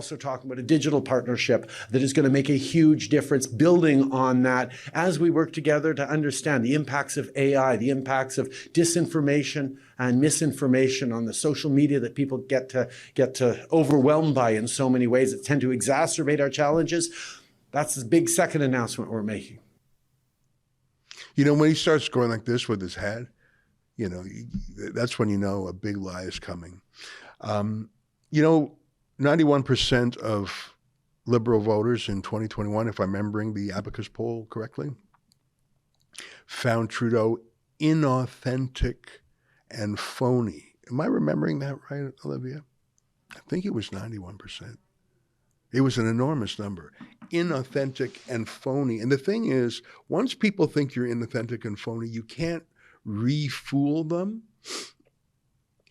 also talking about a digital partnership that is going to make a huge difference, building on that as we work together to understand the impacts of AI, the impacts of disinformation and misinformation on the social media that people get to overwhelmed by in so many ways that tend to exacerbate our challenges. That's the big second announcement we're making. You know, when he starts going like this with his head, you know, that's when you know a big lie is coming. You know, 91% of Liberal voters in 2021, if I'm remembering the Abacus poll correctly, found Trudeau inauthentic and phony. Am I remembering that right, Olivia? I think it was 91%. It was an enormous number. Inauthentic and phony. And the thing is, once people think you're inauthentic and phony, you can't re-fool them.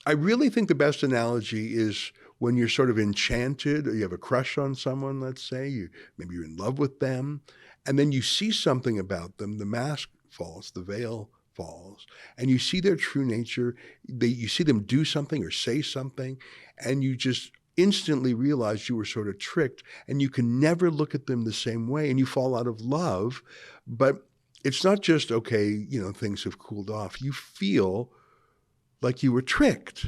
I really think the best analogy is when you're sort of enchanted or you have a crush on someone, let's say, maybe you're in love with them, and then you see something about them, the mask falls, the veil falls, and you see their true nature, you see them do something or say something, and you just instantly realize you were sort of tricked, and you can never look at them the same way, and you fall out of love. But it's not just, okay, you know, things have cooled off. You feel like you were tricked.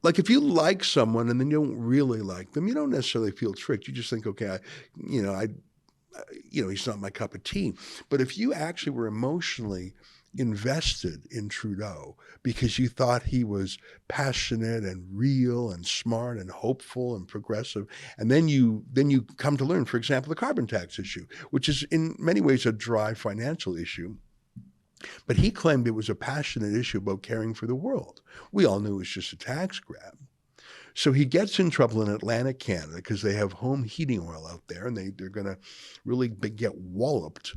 Like if you like someone and then you don't really like them, you don't necessarily feel tricked. You just think, okay, he's not my cup of tea. But if you actually were emotionally invested in Trudeau because you thought he was passionate and real and smart and hopeful and progressive, and then you come to learn, for example, the carbon tax issue, which is in many ways a dry financial issue, but he claimed it was a passionate issue about caring for the world. We all knew it was just a tax grab. So he gets in trouble in Atlantic Canada because they have home heating oil out there, and they're going to really get walloped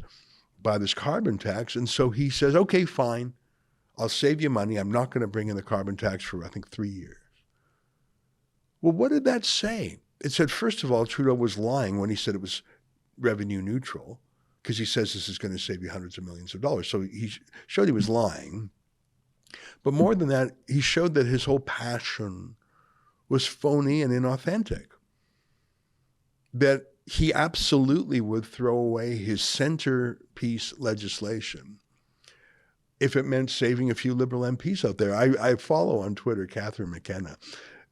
by this carbon tax. And so he says, okay, fine, I'll save you money. I'm not going to bring in the carbon tax for, I think, 3 years. Well, what did that say? It said, first of all, Trudeau was lying when he said it was revenue neutral, because he says this is going to save you hundreds of millions of dollars. So he showed he was lying. But more than that, he showed that his whole passion was phony and inauthentic. That he absolutely would throw away his centerpiece legislation if it meant saving a few Liberal MPs out there. I follow on Twitter Catherine McKenna,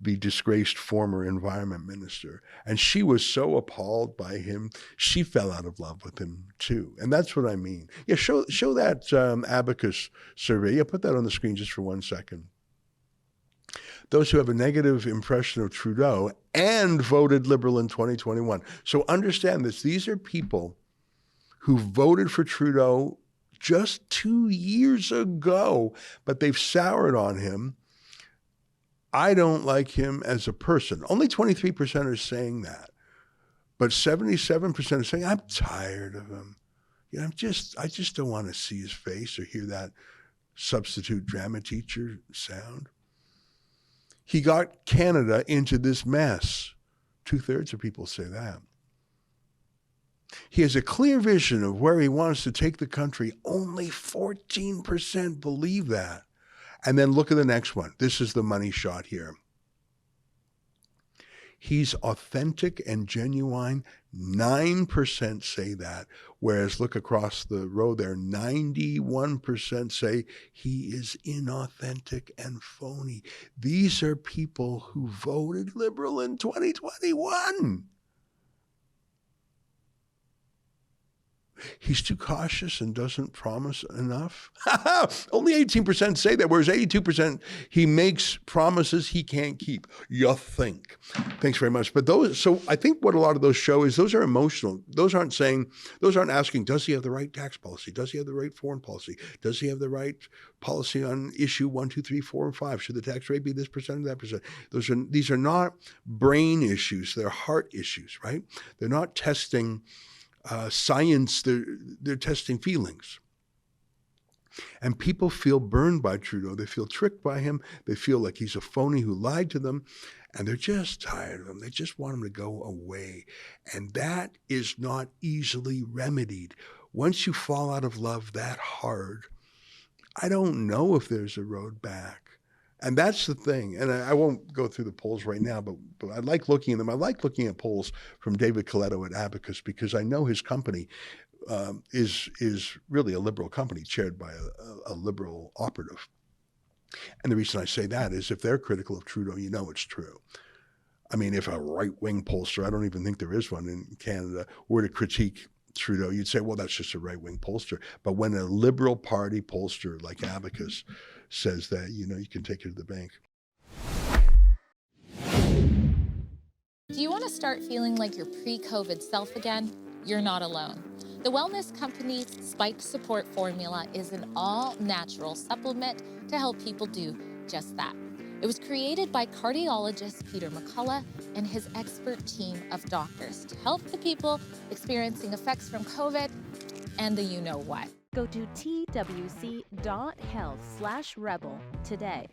the disgraced former environment minister, and she was so appalled by him, she fell out of love with him too. And that's what I mean. Yeah, show that Abacus survey. Yeah, put that on the screen just for 1 second. Those who have a negative impression of Trudeau and voted Liberal in 2021. So understand this. These are people who voted for Trudeau just 2 years ago, but they've soured on him. I don't like him as a person. Only 23% are saying that. But 77% are saying, I'm tired of him. You know, I just don't want to see his face or hear that substitute drama teacher sound. He got Canada into this mess. 2/3 of people say that. He has a clear vision of where he wants to take the country. Only 14% believe that. And then look at the next one. This is the money shot here. He's authentic and genuine. 9% say that. Whereas look across the row there, 91% say he is inauthentic and phony. These are people who voted Liberal in 2021. He's too cautious and doesn't promise enough. Only 18% say that, whereas 82% he makes promises he can't keep. You think. Thanks very much. But so I think what a lot of those show is those are emotional. Those aren't asking, does he have the right tax policy? Does he have the right foreign policy? Does he have the right policy on issue 1, 2, 3, 4, and 5? Should the tax rate be this percent or that percent? These are not brain issues. They're heart issues, right? They're not testing science, they're testing feelings. And people feel burned by Trudeau. They feel tricked by him. They feel like he's a phony who lied to them. And they're just tired of him. They just want him to go away. And that is not easily remedied. Once you fall out of love that hard, I don't know if there's a road back. And that's the thing. And I won't go through the polls right now, but I like looking at them. I like looking at polls from David Coletto at Abacus because I know his company is really a liberal company chaired by a liberal operative. And the reason I say that is if they're critical of Trudeau, you know it's true. I mean, if a right-wing pollster, I don't even think there is one in Canada, were to critique Trudeau, you'd say, well, that's just a right-wing pollster. But when a Liberal Party pollster like Abacus says that, you know, you can take it to the bank. Do you want to start feeling like your pre-COVID self again? You're not alone. The wellness company's Spike Support Formula is an all-natural supplement to help people do just that. It was created by cardiologist Peter McCullough and his expert team of doctors to help the people experiencing effects from COVID and the you-know-what. Go to twc.health/rebel today.